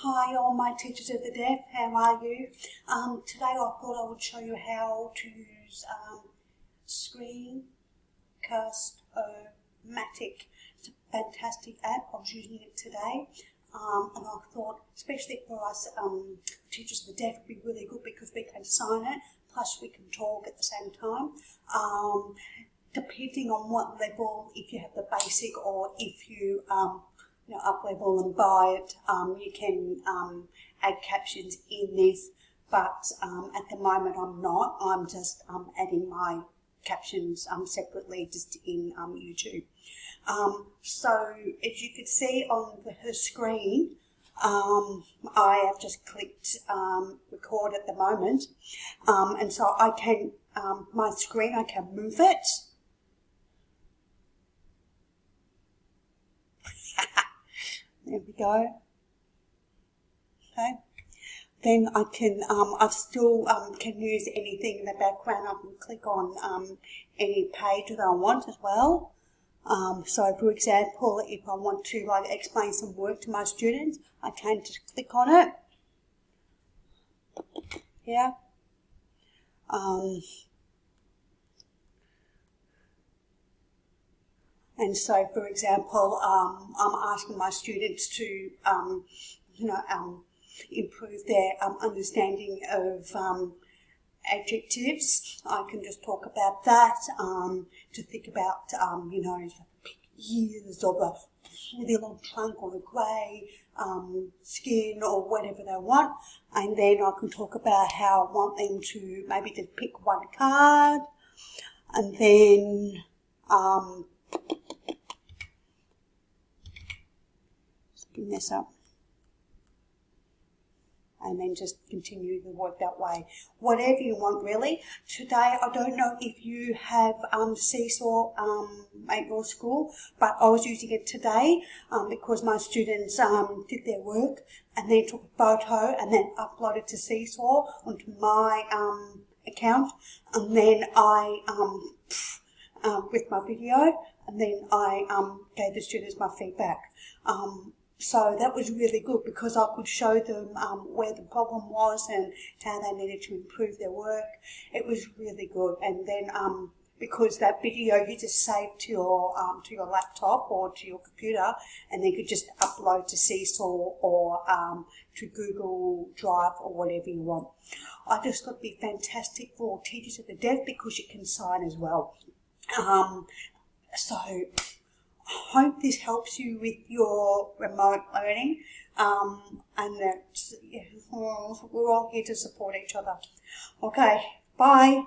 Hi all my teachers of the deaf, how are you? Today I thought I would show you how to use Screencast-o-matic. It's a fantastic app. I was using it today and I thought, especially for us teachers of the deaf, it would be really good because we can sign it, plus we can talk at the same time. Depending on what level, if you have the basic or if you up level and buy it, you can add captions in this, but at the moment I'm not. I'm just adding my captions separately just in YouTube. So as you can see on her screen, I have just clicked record at the moment, and so I can, my screen, I can move it. There we go. Okay. Then I can, I still can use anything in the background. I can click on any page that I want as well. So for example, if I want to explain some work to my students, I can just click on it. Yeah. And so, for example, I'm asking my students to, improve their understanding of adjectives. I can just talk about that, to think about, ears of a really long trunk or a grey skin or whatever they want. And then I can talk about how I want them to maybe just pick one card. And then bring this up, and then just continue the work that way. Whatever you want, really. Today, I don't know if you have Seesaw at your school, but I was using it today because my students did their work and then took a photo and then uploaded to Seesaw onto my account, and then I with my video, and then I gave the students my feedback. So that was really good because I could show them where the problem was and how they needed to improve their work. It was really good. And then because that video you just save to your laptop or to your computer, and then you could just upload to Seesaw or to Google Drive or whatever you want. I just thought it'd be fantastic for teachers of the deaf because you can sign as well. So I hope this helps you with your remote learning, and that we're all here to support each other. Okay, bye.